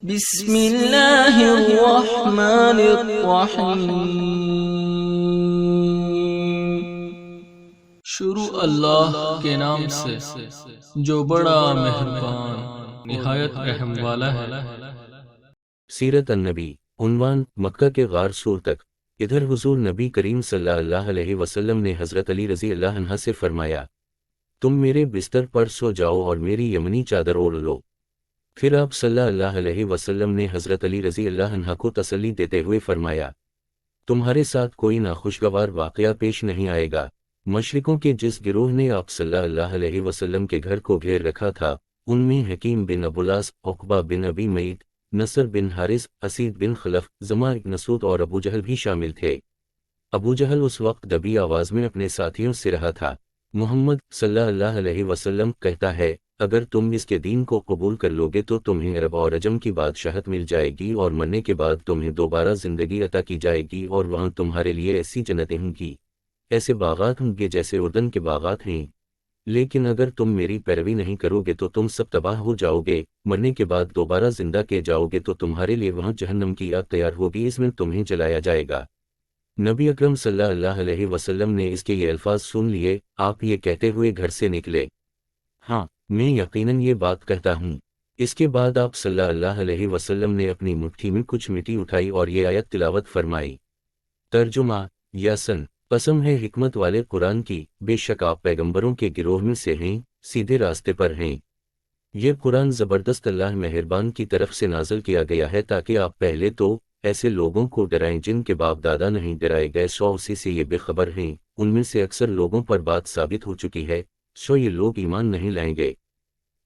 بسم اللہ الرحمن الرحیم۔ شروع اللہ کے نام سے جو بڑا مہربان نہایت رحم والا ہے۔ سیرت النبی، عنوان مکہ کے غار سور تک۔ ادھر حضور نبی کریم صلی اللہ علیہ وسلم نے حضرت علی رضی اللہ عنہ سے فرمایا، تم میرے بستر پر سو جاؤ اور میری یمنی چادر اوڑھ لو۔ پھر آپ صلی اللہ علیہ وسلم نے حضرت علی رضی اللہ عنہ کو تسلی دیتے ہوئے فرمایا، تمہارے ساتھ کوئی ناخوشگوار واقعہ پیش نہیں آئے گا۔ مشرکوں کے جس گروہ نے آپ صلی اللہ علیہ وسلم کے گھر کو گھیر رکھا تھا، ان میں حکیم بن ابولاس، عقبہ بن ابی معیط، نصر بن حارث، اسید بن خلف، زمع بن مسعود اور ابو جہل بھی شامل تھے۔ ابو جہل اس وقت دبی آواز میں اپنے ساتھیوں سے رہا تھا، محمد صلی اللہ علیہ وسلم کہتا ہے، اگر تم اس کے دین کو قبول کر لوگے تو تمہیں عرب اور عجم کی بادشاہت مل جائے گی، اور مرنے کے بعد تمہیں دوبارہ زندگی عطا کی جائے گی، اور وہاں تمہارے لیے ایسی جنتیں ہوں گی، ایسے باغات ہوں گے جیسے اردن کے باغات ہیں۔ لیکن اگر تم میری پیروی نہیں کرو گے تو تم سب تباہ ہو جاؤ گے، مرنے کے بعد دوبارہ زندہ کیے جاؤ گے تو تمہارے لیے وہاں جہنم کی آگ تیار ہوگی، اس میں تمہیں جلایا جائے گا۔ نبی اکرم صلی اللہ علیہ وسلم نے اس کے یہ الفاظ سن لیے۔ آپ یہ کہتے ہوئے گھر سے نکلے، ہاں میں یقیناً یہ بات کہتا ہوں۔ اس کے بعد آپ صلی اللہ علیہ وسلم نے اپنی مٹھی میں کچھ مٹی اٹھائی اور یہ آیت تلاوت فرمائی۔ ترجمہ: یاسین، قسم ہے حکمت والے قرآن کی، بے شک آپ پیغمبروں کے گروہ میں سے ہیں، سیدھے راستے پر ہیں۔ یہ قرآن زبردست اللہ مہربان کی طرف سے نازل کیا گیا ہے تاکہ آپ پہلے تو ایسے لوگوں کو ڈرائیں جن کے باپ دادا نہیں ڈرائے گئے، سو اسی سے یہ بے خبر ہیں۔ ان میں سے اکثر لوگوں پر بات ثابت ہو چکی ہے، سو یہ لوگ ایمان نہیں لائیں گے۔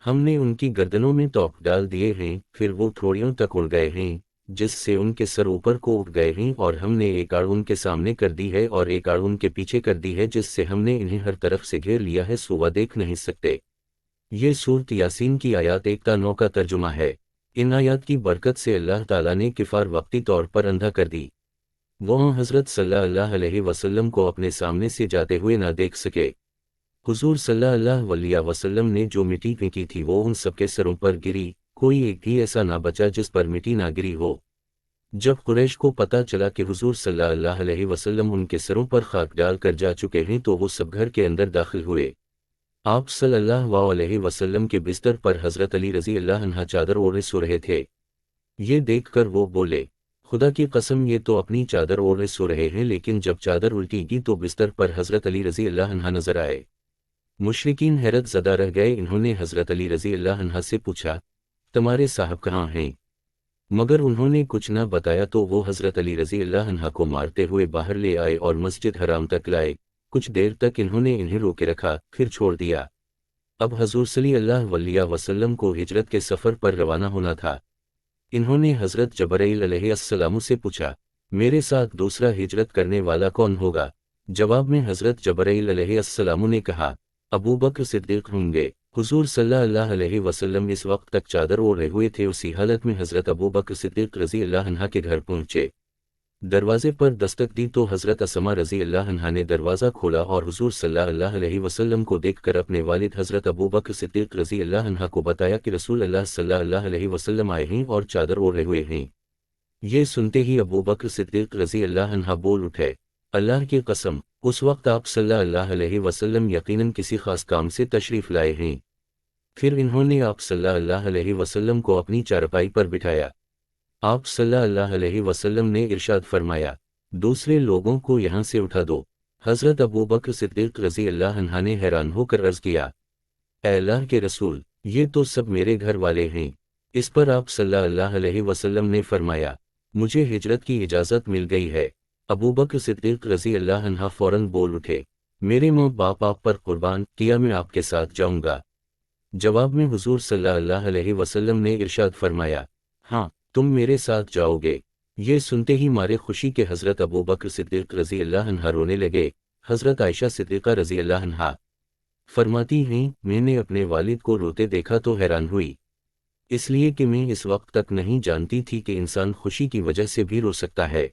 ہم نے ان کی گردنوں میں توق ڈال دیے ہیں، پھر وہ تھوڑیوں تک اڑ گئے ہیں جس سے ان کے سر اوپر کو اٹھ گئے ہیں، اور ہم نے ایک آڑ ان کے سامنے کر دی ہے اور ایک آڑ ان کے پیچھے کر دی ہے، جس سے ہم نے انہیں ہر طرف سے گھیر لیا ہے، سوا دیکھ نہیں سکتے۔ یہ سورۃ یاسین کی آیات 1 تا 9 کا ترجمہ ہے۔ ان آیات کی برکت سے اللہ تعالیٰ نے کفار وقتی طور پر اندھا کر دی، وہ حضرت صلی اللہ علیہ وسلم کو اپنے سامنے سے جاتے ہوئے نہ دیکھ سکے۔ حضور صلی اللہ علیہ وسلم نے جو مٹی پھینکی تھی وہ ان سب کے سروں پر گری، کوئی ایک بھی ایسا نہ بچا جس پر مٹی نہ گری ہو۔ جب قریش کو پتہ چلا کہ حضور صلی اللہ علیہ وسلم ان کے سروں پر خاک ڈال کر جا چکے ہیں تو وہ سب گھر کے اندر داخل ہوئے۔ آپ صلی اللہ علیہ وسلم کے بستر پر حضرت علی رضی اللہ عنہ چادر اوڑھے سو رہے تھے۔ یہ دیکھ کر وہ بولے، خدا کی قسم یہ تو اپنی چادر اوڑھے سو رہے ہیں، لیکن جب چادر الٹی گی تو بستر پر حضرت علی رضی اللہ عنہ نظر آئے۔ مشرکین حیرت زدہ رہ گئے، انہوں نے حضرت علی رضی اللہ عنہ سے پوچھا، تمہارے صاحب کہاں ہیں؟ مگر انہوں نے کچھ نہ بتایا تو وہ حضرت علی رضی اللہ عنہ کو مارتے ہوئے باہر لے آئے اور مسجد حرام تک لائے۔ کچھ دیر تک انہوں نے انہیں روکے رکھا، پھر چھوڑ دیا۔ اب حضور صلی اللہ علیہ وسلم کو ہجرت کے سفر پر روانہ ہونا تھا۔ انہوں نے حضرت جبرائیل علیہ السلام سے پوچھا، میرے ساتھ دوسرا ہجرت کرنے والا کون ہوگا؟ جواب میں حضرت جبرائیل علیہ السلام نے کہا، ابو بکر صدیق ہوں گے۔ حضور صلی اللہ علیہ وسلم اس وقت تک چادر اوڑھے ہوئے تھے، اسی حالت میں حضرت ابو بکر صدیق رضی اللہ عنہ کے گھر پہنچے۔ دروازے پر دستک دی تو حضرت اسماء رضی اللہ عنہ نے دروازہ کھولا اور حضور صلی اللہ علیہ وسلم کو دیکھ کر اپنے والد حضرت ابو بکر صدیق رضی اللہ عنہ کو بتایا کہ رسول اللہ صلی اللہ علیہ وسلم آئے ہیں اور چادر اوڑھے ہوئے ہیں۔ یہ سنتے ہی ابو بکر صدیق رضی اللہ عنہ بول اٹھے، اللہ کی قسم، اس وقت آپ صلی اللہ علیہ وسلم یقیناً کسی خاص کام سے تشریف لائے ہیں۔ پھر انہوں نے آپ صلی اللہ علیہ وسلم کو اپنی چارپائی پر بٹھایا۔ آپ صلی اللہ علیہ وسلم نے ارشاد فرمایا، دوسرے لوگوں کو یہاں سے اٹھا دو۔ حضرت ابو بکر صدیق رضی اللہ عنہ نے حیران ہو کر عرض کیا، اے اللہ کے رسول، یہ تو سب میرے گھر والے ہیں۔ اس پر آپ صلی اللہ علیہ وسلم نے فرمایا، مجھے ہجرت کی اجازت مل گئی ہے۔ ابو بکر صدیق رضی اللہ عنہ فوراً بول اٹھے، میرے ماں باپ آپ پر قربان، کیا میں آپ کے ساتھ جاؤں گا؟ جواب میں حضور صلی اللہ علیہ وسلم نے ارشاد فرمایا، ہاں تم میرے ساتھ جاؤ گے۔ یہ سنتے ہی مارے خوشی کے حضرت ابو بکر صدیق رضی اللہ عنہ رونے لگے۔ حضرت عائشہ صدیقہ رضی اللہ عنہا فرماتی ہیں، میں نے اپنے والد کو روتے دیکھا تو حیران ہوئی، اس لیے کہ میں اس وقت تک نہیں جانتی تھی کہ انسان خوشی کی وجہ سے بھی رو سکتا ہے۔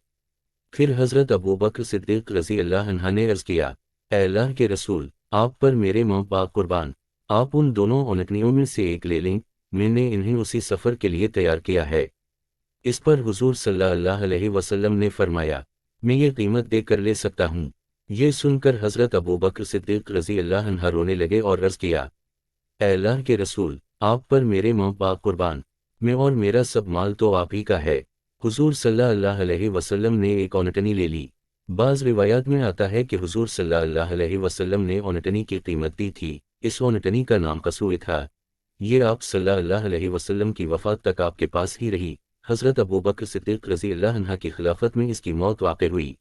پھر حضرت ابو بکر صدیق رضی اللہ عنہ نے عرض کیا، اے اللہ کے رسول، آپ پر میرے ماں باپ قربان، آپ ان دونوں اونٹنیوں میں سے ایک لے لیں، میں نے انہیں اسی سفر کے لیے تیار کیا ہے۔ اس پر حضور صلی اللہ علیہ وسلم نے فرمایا، میں یہ قیمت دے کر لے سکتا ہوں۔ یہ سن کر حضرت ابوبکر صدیق رضی اللہ عنہ رونے لگے اور عرض کیا، اے اللہ کے رسول، آپ پر میرے ماں باپ قربان، میں اور میرا سب مال تو آپ ہی کا ہے۔ حضور صلی اللہ علیہ وسلم نے ایک اونٹنی لے لی۔ بعض روایات میں آتا ہے کہ حضور صلی اللہ علیہ وسلم نے اونٹنی کی قیمت دی تھی۔ اس اونٹنی کا نام قصوع تھا۔ یہ آپ صلی اللہ علیہ وسلم کی وفات تک آپ کے پاس ہی رہی۔ حضرت ابوبکر صدیق رضی اللہ عنہ کی خلافت میں اس کی موت واقع ہوئی۔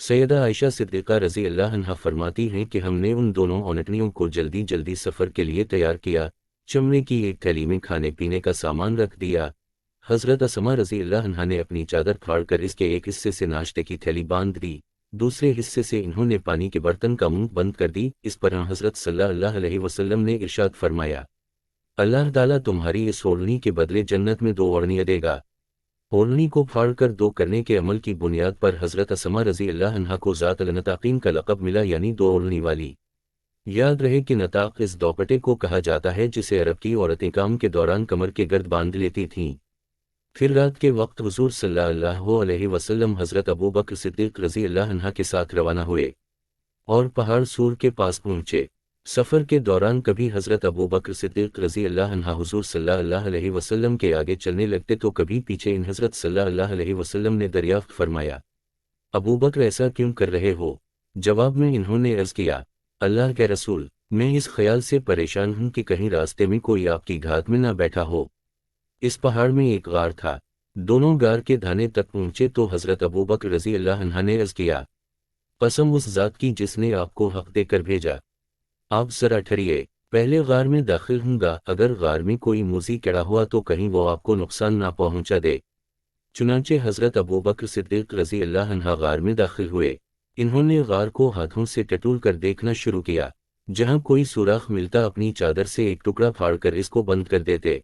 سیدہ عائشہ صدیقہ رضی اللہ عنہ فرماتی ہیں کہ ہم نے ان دونوں اونٹنیوں کو جلدی جلدی سفر کے لیے تیار کیا، چمڑے کی ایک تھیلی میں کھانے پینے کا سامان رکھ دیا۔ حضرت اسماء رضی اللہ عنہ نے اپنی چادر پھاڑ کر اس کے ایک حصے سے ناشتے کی تھیلی باندھ دی، دوسرے حصے سے انہوں نے پانی کے برتن کا منہ بند کر دی۔ اس پر حضرت صلی اللہ علیہ وسلم نے ارشاد فرمایا، اللہ تعالیٰ تمہاری اس اوڑھنی کے بدلے جنت میں 2 اوڑھنیاں دے گا۔ اوڑھنی کو پھاڑ کر 2 کرنے کے عمل کی بنیاد پر حضرت اسماء رضی اللہ عنہ کو ذات النطاقین کا لقب ملا، یعنی 2 اوڑھنی والی۔ یاد رہے کہ نطاق اس دوپٹے کو کہا جاتا ہے جسے عرب کی عورتیں کام کے دوران کمر کے گرد باندھ لیتی تھیں۔ پھر رات کے وقت حضور صلی اللہ علیہ وسلم حضرت ابوبکر صدیق رضی اللہ عنہ کے ساتھ روانہ ہوئے اور پہاڑ سور کے پاس پہنچے۔ سفر کے دوران کبھی حضرت ابوبکر صدیق رضی اللہ عنہ حضور صلی اللہ علیہ وسلم کے آگے چلنے لگتے تو کبھی پیچھے۔ ان حضرت صلی اللہ علیہ وسلم نے دریافت فرمایا، ابوبکر ایسا کیوں کر رہے ہو؟ جواب میں انہوں نے عرض کیا، اللہ کے رسول، میں اس خیال سے پریشان ہوں کہ کہیں راستے میں کوئی آپ کی گھات میں نہ بیٹھا ہو۔ اس پہاڑ میں ایک غار تھا۔ دونوں غار کے دھانے تک پہنچے تو حضرت ابوبکر رضی اللہ عنہ نے عرض کیا، قسم اس ذات کی جس نے آپ کو حق دے کر بھیجا، آپ ذرا ٹھہریے، پہلے غار میں داخل ہوں گا، اگر غار میں کوئی موذی کڑا ہوا تو کہیں وہ آپ کو نقصان نہ پہنچا دے۔ چنانچہ حضرت ابوبکر صدیق رضی اللہ عنہ غار میں داخل ہوئے۔ انہوں نے غار کو ہاتھوں سے ٹٹول کر دیکھنا شروع کیا، جہاں کوئی سوراخ ملتا اپنی چادر سے ایک ٹکڑا پھاڑ کر اس کو بند کر دیتے۔